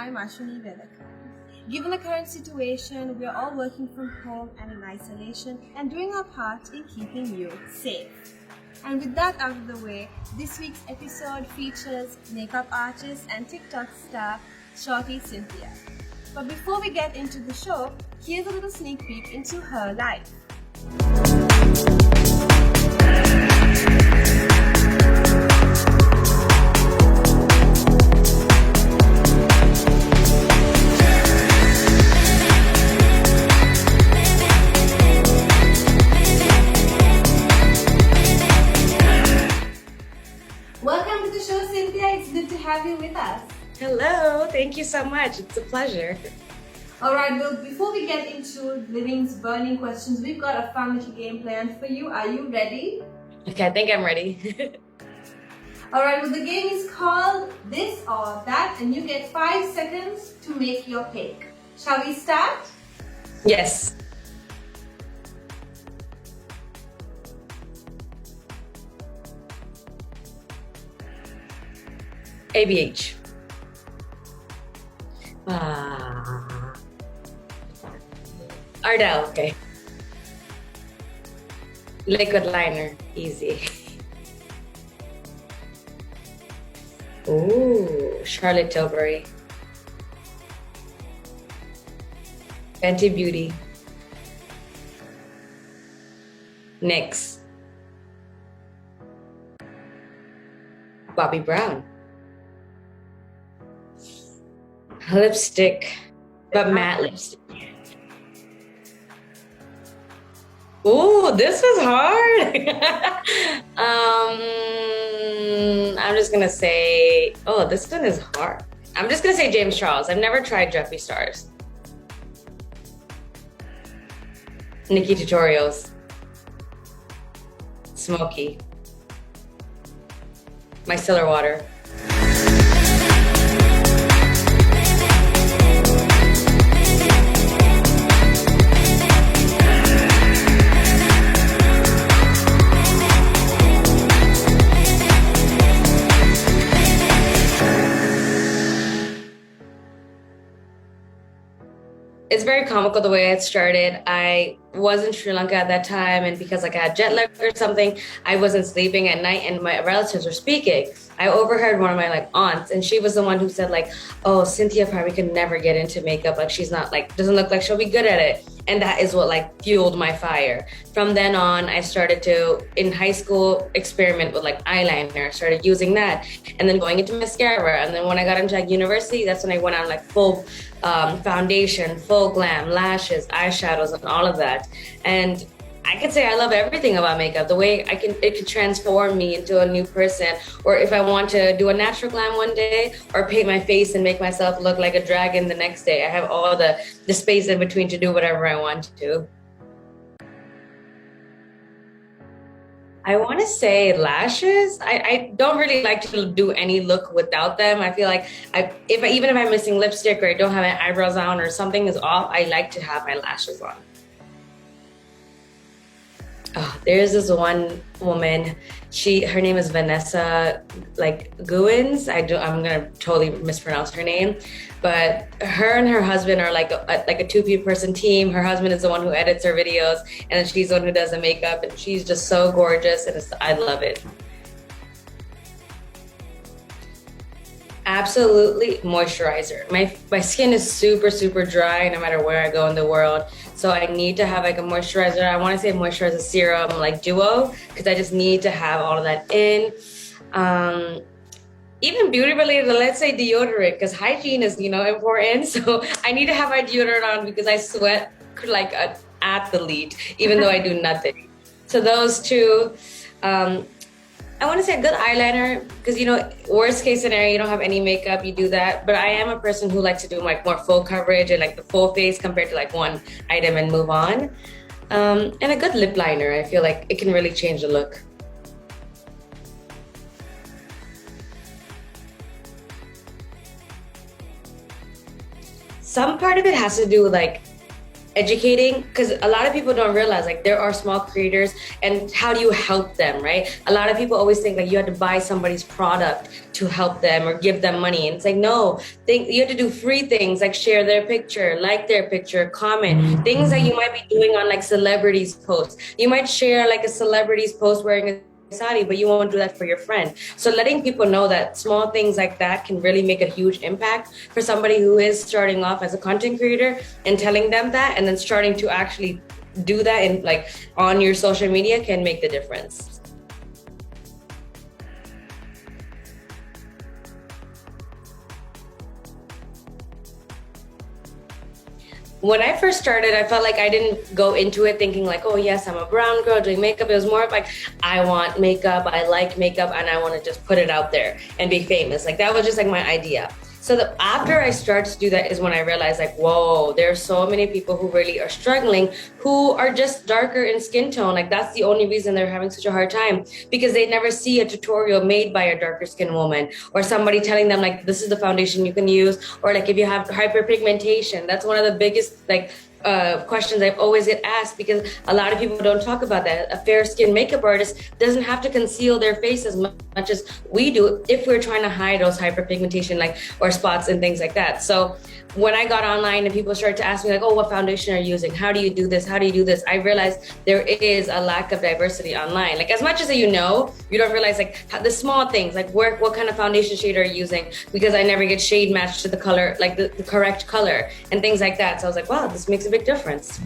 I'm Ashwini Vedakar. Given the current situation, we are all working from home and in isolation and doing our part in keeping you safe. And with that out of the way, this week's episode features makeup artist and TikTok star Shorty Cynthia. But before we get into the show, here's a little sneak peek into her life. Welcome to the show, Cynthia. It's good to have you with us. Hello, thank you so much. It's a pleasure. Alright, well, before we get into living's burning questions, we've got a fun little game planned for you. Are you ready? Okay, I think I'm ready. Alright, well, the game is called This or That, and you get 5 seconds to make your pick. Shall we start? Yes. ABH. Ardell, okay. Liquid liner, easy. Ooh, Charlotte Tilbury. Fenty Beauty. NYX. Bobbi Brown. Lipstick, but matte lipstick. Ooh, this was hard. I'm just gonna say, oh, this one is hard. I'm just gonna say James Charles. I've never tried Jeffree Stars. Nikki Tutorials. Smoky. Micellar Water. It's very comical the way it started. I was in Sri Lanka at that time, and because I had jet lag or something, I wasn't sleeping at night and my relatives were speaking. I overheard one of my aunts, and she was the one who said oh, Cynthia probably could never get into makeup. She's not doesn't look like she'll be good at it. And that is what fueled my fire. From then on, I started to, in high school, experiment with eyeliner, started using that, and then going into mascara. And then when I got into university, that's when I went on full foundation, full glam, lashes, eyeshadows, and all of that. And I could say I love everything about makeup. The way it can transform me into a new person. Or if I want to do a natural glam one day, or paint my face and make myself look like a dragon the next day. I have all the space in between to do whatever I want to. I want to say lashes. I don't really like to do any look without them. I feel like even if I'm missing lipstick or I don't have my eyebrows on or something is off, I like to have my lashes on. Oh, there's this one woman. Her name is Vanessa Guins. I'm gonna totally mispronounce her name, but her and her husband are a two-person team. Her husband is the one who edits her videos, and then she's the one who does the makeup. And she's just so gorgeous, and I love it. Absolutely, moisturizer. My skin is super dry no matter where I go in the world. So I need to have a moisturizer. I want to say moisturizer serum Duo, because I just need to have all of that in. Even beauty related, let's say deodorant, because hygiene is important. So I need to have my deodorant on because I sweat like an athlete, even though I do nothing. So those two. I want to say a good eyeliner, because worst case scenario, you don't have any makeup, you do that. But I am a person who likes to do more full coverage and the full face compared to one item and move on. And a good lip liner, I feel like it can really change the look. Some part of it has to do with educating, because a lot of people don't realize like there are small creators, and how do you help them, right? A lot of people always think like you have to buy somebody's product to help them or give them money, and it's like no, think you have to do free things like share their picture, like their picture, comment things that you might be doing on like celebrities posts. You might share like a celebrity's post wearing a sari, but you won't do that for your friend. So letting people know that small things like that can really make a huge impact for somebody who is starting off as a content creator, and telling them that and then starting to actually do that in like on your social media can make the difference. When I first started, I felt like I didn't go into it thinking like, oh yes, I'm a brown girl doing makeup. It was more of like, I want makeup, I like makeup, and I want to just put it out there and be famous. Like that was just like my idea. So after I started to do that is when I realized like, whoa, there are so many people who really are struggling, who are just darker in skin tone. Like that's the only reason they're having such a hard time, because they never see a tutorial made by a darker skin woman, or somebody telling them like, this is the foundation you can use. Or like if you have hyperpigmentation, that's one of the biggest like questions I've always get asked, because a lot of people don't talk about that. A fair skinned makeup artist doesn't have to conceal their face as much as we do if we're trying to hide those hyperpigmentation like or spots and things like that. So when I got online and people started to ask me like, oh, what foundation are you using? How do you do this? How do you do this? I realized there is a lack of diversity online. Like as much as you know, you don't realize like the small things, like what kind of foundation shade are you using? Because I never get shade matched to the color, like the correct color and things like that. So I was like, wow, this makes a big difference.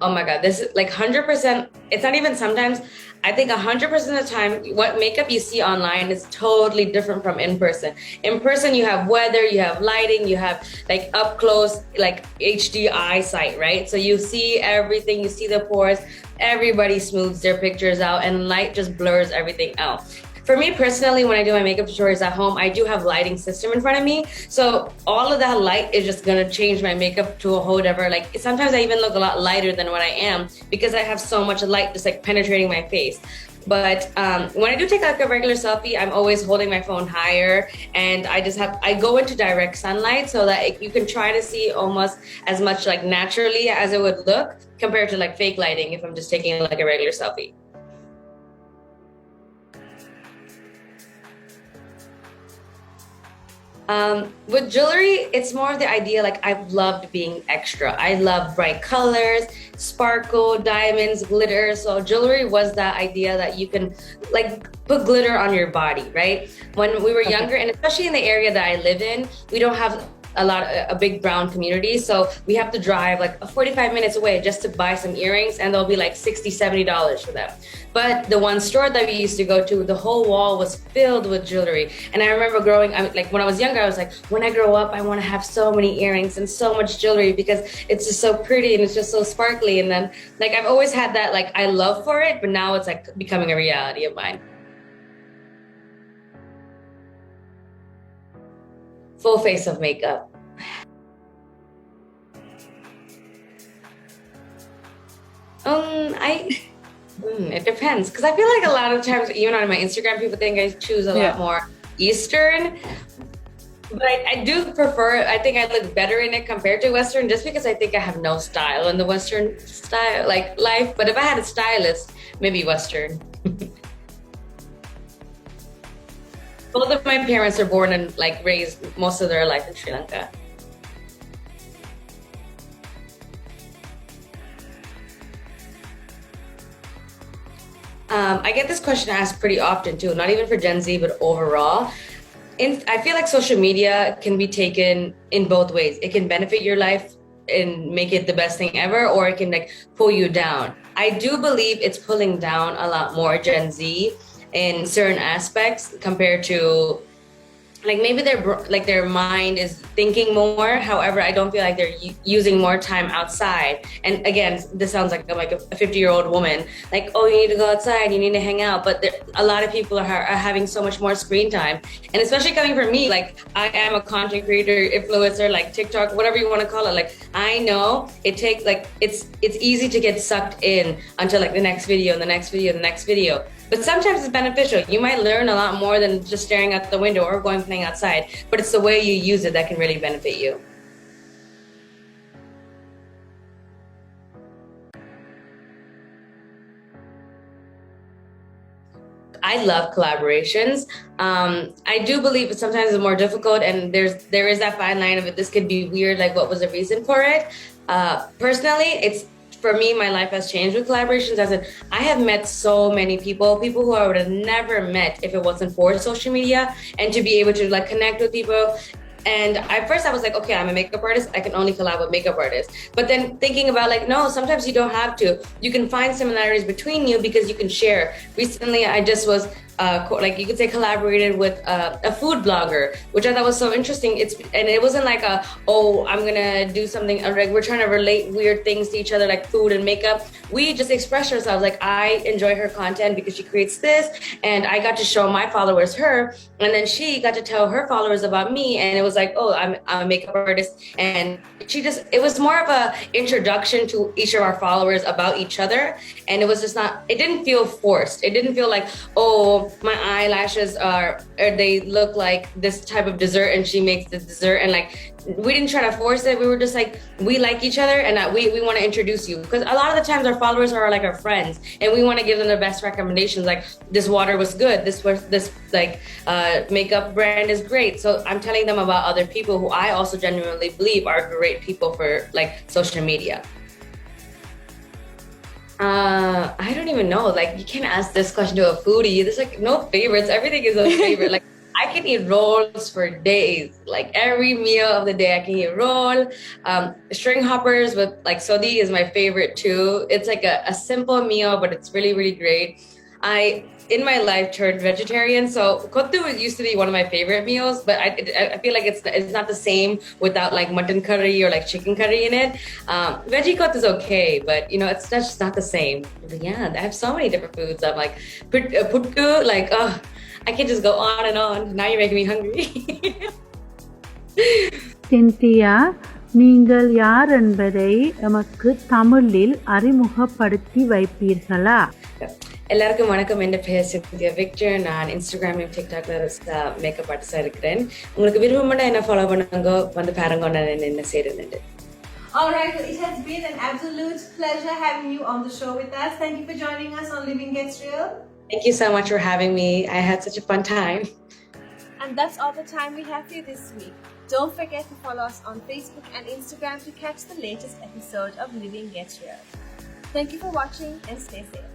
Oh my God, this is like 100%. It's not even sometimes. I think 100% of the time, what makeup you see online is totally different from in person. In person, you have weather, you have lighting, you have like up close, like HD eyesight, right? So you see everything, you see the pores, everybody smooths their pictures out, and light just blurs everything out. For me personally, when I do my makeup tutorials at home, I do have lighting system in front of me. So all of that light is just gonna change my makeup to a whole whatever. Like sometimes I even look a lot lighter than what I am, because I have so much light just like penetrating my face. But when I do take like a regular selfie, I'm always holding my phone higher, and I go into direct sunlight so that you can try to see almost as much like naturally as it would look compared to like fake lighting if I'm just taking like a regular selfie. With jewelry, it's more of the idea like I've loved being extra. I love bright colors, sparkle, diamonds, glitter. So jewelry was that idea that you can like put glitter on your body, right? When we were younger, and especially in the area that I live in, we don't have a big brown community, so we have to drive like 45 minutes away just to buy some earrings, and they'll be like $60-$70 for them. But the one store that we used to go to, the whole wall was filled with jewelry. And I remember like when I was younger, I was like, when I grow up, I want to have so many earrings and so much jewelry, because it's just so pretty and it's just so sparkly. And then like I've always had that like I love for it, but now it's like becoming a reality of mine. Full face of makeup. It depends, because I feel like a lot of times, even on my Instagram, people think I choose a lot more Eastern, but I do prefer. I think I look better in it compared to Western, just because I think I have no style in the Western style like life. But if I had a stylist, maybe Western. Both of my parents are born and like raised most of their life in Sri Lanka. I get this question asked pretty often too, not even for Gen Z, but overall. I feel like social media can be taken in both ways. It can benefit your life and make it the best thing ever, or it can like pull you down. I do believe it's pulling down a lot more Gen Z in certain aspects compared to like maybe their mind is thinking more. However, I don't feel like they're using more time outside. And again, this sounds like I'm like a 50-year-old woman, like, oh, you need to go outside, you need to hang out. But a lot of people are having so much more screen time, and especially coming from me, like I am a content creator, influencer, like TikTok, whatever you want to call it. Like I know it takes like it's easy to get sucked in until like the next video and the next video and the next video. But sometimes it's beneficial. You might learn a lot more than just staring out the window or going playing outside, but it's the way you use it that can really benefit you. I love collaborations. I do believe sometimes it's more difficult, and there is that fine line of it. This could be weird. Like, what was the reason for it? Personally, it's for me. My life has changed with collaborations. As in, I have met so many people who I would have never met if it wasn't for social media, and to be able to like connect with people. And at first I was like, okay, I'm a makeup artist, I can only collab with makeup artists. But then thinking about like, no, sometimes you don't have to. You can find similarities between you because you can share. Recently, I just was like you could say collaborated with a food blogger, which I thought was so interesting. And it wasn't like I'm gonna do something like we're trying to relate weird things to each other like food and makeup. We just expressed ourselves. Like I enjoy her content because she creates this, and I got to show my followers her, and then she got to tell her followers about me, and it was like, oh, I'm a makeup artist, and it was more of a introduction to each of our followers about each other, and it didn't feel forced. It didn't feel like, oh, my eyelashes they look like this type of dessert and she makes the dessert, and like we didn't try to force it. We were just like, we like each other, and we want to introduce you, because a lot of the times our followers are like our friends, and we want to give them the best recommendations. Like, this water was good, this makeup brand is great. So I'm telling them about other people who I also genuinely believe are great people for like social media. I don't even know. Like, you can't ask this question to a foodie. There's like no favorites. Everything is a favorite. Like, I can eat rolls for days. Like every meal of the day, I can eat roll. String hoppers with like sodi is my favorite too. It's like a simple meal, but it's really, really great. I, in my life, turned vegetarian. So kottu used to be one of my favorite meals, but I feel like it's not the same without like mutton curry or like chicken curry in it. Veggie kottu is okay, but that's just not the same. But yeah, I have so many different foods. I'm like, putku, like, oh, I can just go on and on. Now you're making me hungry. Scindia, நீங்கள் யார் என்பதை எமக்கு தமிழில் அறிமுகப்படுத்தி வைப்பீர்களா? எல்லாருக்கும் வணக்கம். என் பேர் Scindia Victor. நான் இன்ஸ்டாகிராம்லயும் டிக்டாக்ல மேக்கப் ஆர்டிஸ்டா இருக்கிறேன். உங்களுக்கு விருப்பம்னா என்ன ஃபாலோ பண்ணுங்க, வந்து பாருங்க நான் என்ன செய்யறேன்னு. Alright, well, it has been an absolute pleasure having you on the show with us. Thank you for joining us on Living Gets Real. Thank you so much for having me. I had such a fun time. And that's all the time we have for you this week. Don't forget to follow us on Facebook and Instagram to catch the latest episode of Living Gets Real. Thank you for watching and stay safe.